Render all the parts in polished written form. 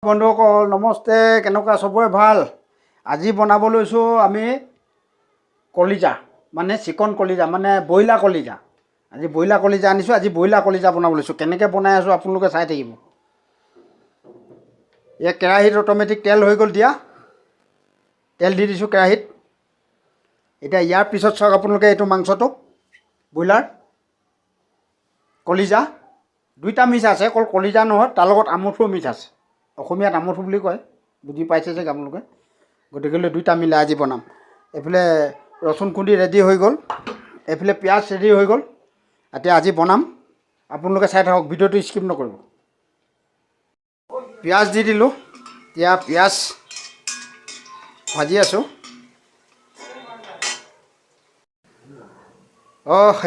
বন্ধুসকল নমস্তে, কেনেকুৱা সবৰে ভাল? আজি বনাব লৈছোঁ আমি কলিজা, মানে চিকন কলিজা, মানে ব্ৰইলাৰ কলিজা। আজি ব্ৰইলাৰ কলিজা আনিছোঁ। আজি ব্ৰইলাৰ কলিজা বনাব লৈছোঁ। কেনেকৈ বনাই আছোঁ আপোনালোকে চাই থাকিব। এই কেৰাহীত অট'মেটিক তেল হৈ গ'ল দিয়া। তেল দি দিছোঁ কেৰাহীত। এতিয়া ইয়াৰ পিছত চাওক আপোনালোকে এইটো মাংসটো ব্ৰইলাৰ কলিজা দুইটা মিক্স আছে, অকল কলিজা নহয়, তাৰ লগত আমঠুও মিক্স আছে। অসমীয়াত আমঠু বুলি কয়, বুজি পাইছে যে আপোনালোকে। গতিকেলৈ দুইটা মিলাই আজি বনাম। এইফালে ৰচুন খুন্দি ৰেডি হৈ গ'ল, এইফালে পিঁয়াজ ৰেডি হৈ গ'ল। এতিয়া আজি বনাম, আপোনালোকে চাই থাকক, ভিডিঅ'টো স্কিপ নকৰিব। পিঁয়াজ দি দিলোঁ। এতিয়া পিঁয়াজ ভাজি আছোঁ।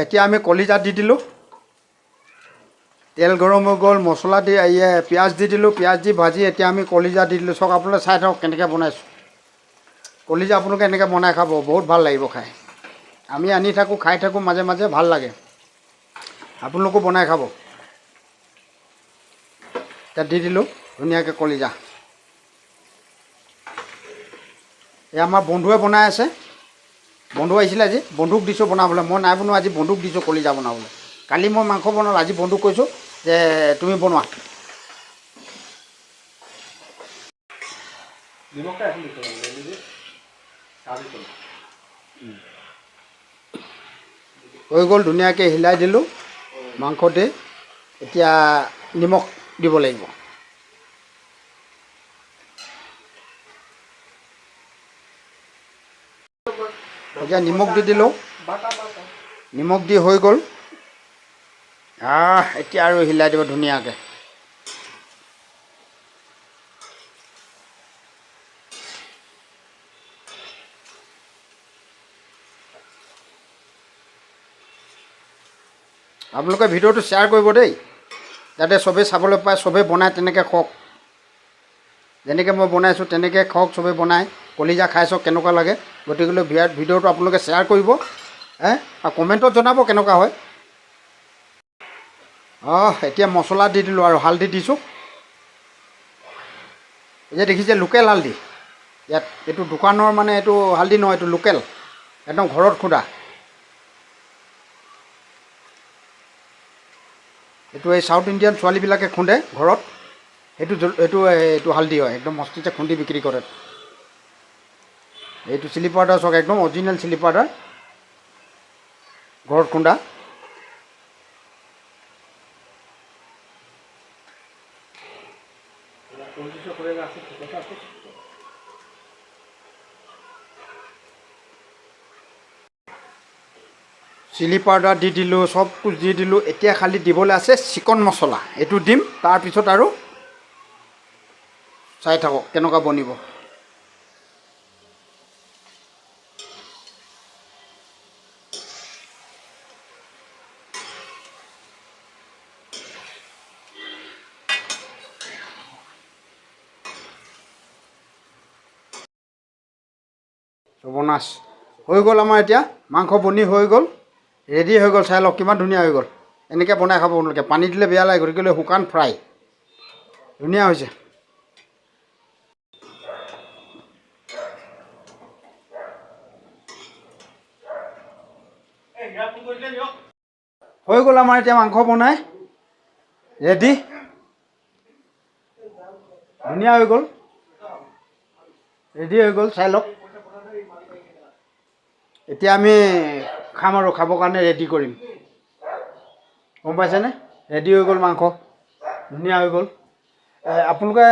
এতিয়া আমি কলিজা দি দিলোঁ। তেল গৰম হৈ গ'ল, মছলা দি পিঁয়াজ দি দিলোঁ। পিঁয়াজ দি ভাজি এতিয়া আমি কলিজা দি দিলোঁ। চাওক আপোনালোকে চাই থাকক কেনেকৈ বনাইছোঁ। কলিজা আপোনালোকে এনেকৈ বনাই খাব, বহুত ভাল লাগিব খাই। আমি আনি থাকোঁ, খাই থাকোঁ মাজে মাজে, ভাল লাগে। আপোনালোকো বনাই খাব। এতিয়া দি দিলোঁ ধুনীয়াকৈ কলিজা। এই আমাৰ বন্ধুৱে বনাই আছে। বন্ধু আহিছিলে আজি, বন্ধুক দিছোঁ বনাবলৈ। মই নাই বনোৱা, আজি বন্ধুক দিছোঁ কলিজা বনাবলৈ। কালি মই মাংস বনালোঁ, আজি বন্ধুক কৈছোঁ যে তুমি বনোৱা। হৈ গ'ল, ধুনীয়াকৈ হিলাই দিলোঁ মাংসতে। এতিয়া নিমখ দিব লাগিব। এতিয়া নিমখ দি দিলোঁ। নিমখ দি হৈ গ'ল। এতিয়া আৰু হিলাই দিব ধুনীয়াকৈ। আপোনালোকে ভিডিঅ'টো শ্বেয়াৰ কৰিব দেই, যাতে চবেই চাবলৈ পায়, চবেই বনাই তেনেকৈ খাওক। যেনেকৈ মই বনাইছোঁ তেনেকৈ খাওক, চবেই বনাই কলিজা খাই চাওক কেনেকুৱা লাগে। গতিকেলৈ ভিডিঅ'টো আপোনালোকে শ্বেয়াৰ কৰিব, আৰু কমেণ্টত জনাব কেনেকুৱা হয়। এতিয়া মছলা দি দিলোঁ আৰু হালধি দিছোঁ। এতিয়া দেখিছে লোকেল হালধি। ইয়াত এইটো দোকানৰ মানে এইটো হালধি নহয়, এইটো লোকেল, একদম ঘৰত খুন্দা। এইটো এই চাউথ ইণ্ডিয়ান ছোৱালীবিলাকে খুন্দে ঘৰত, এইটো হালধি হয়, একদম মস্তিতে খুন্দি বিক্ৰী কৰে। এইটো চিলি পাউডাৰ চাওক, একদম অৰিজিনেল চিলি পাউডাৰ, ঘৰত খুন্দা। চিলি পাউডাৰ দি দিলোঁ, চব কুছ দি দিলোঁ। এতিয়া খালি দিবলৈ আছে চিকন মছলা, এইটো দিম। তাৰপিছত আৰু চাই থাকক কেনেকুৱা বনিব। বনাছ হৈ গ'ল আমাৰ। এতিয়া মাংস বনি হৈ গ'ল, ৰেডি হৈ গ'ল। চাই লওক কিমান ধুনীয়া হৈ গ'ল। এনেকৈ বনাই খাব আপোনালোকে। পানী দিলে বেয়া লাগে, গতিকে শুকান ফ্ৰাই ধুনীয়া হৈছে। হৈ গ'ল আমাৰ এতিয়া মাংস বনাই ৰেডি, ধুনীয়া হৈ গ'ল, ৰেডি হৈ গ'ল। চাই লওক। এতিয়া আমি খাম আৰু খাবৰ কাৰণে ৰেডি কৰিম, গম পাইছেনে? ৰেডি হৈ গ'ল মাংস, ধুনীয়া হৈ গ'ল। আপোনালোকে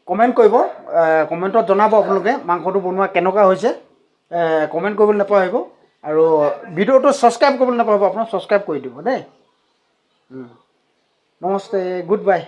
কমেণ্ট কৰিব, কমেণ্টত জনাব আপোনালোকে মাংসটো বনোৱা কেনেকুৱা হৈছে। কমেণ্ট কৰিবলৈ নাপাহৰিব, আৰু ভিডিঅ'টো ছাবস্ক্ৰাইব কৰিবলৈ নাপাহৰিব। আপোনাক ছাবস্ক্ৰাইব কৰি দিব দেই। Namaste, good bye.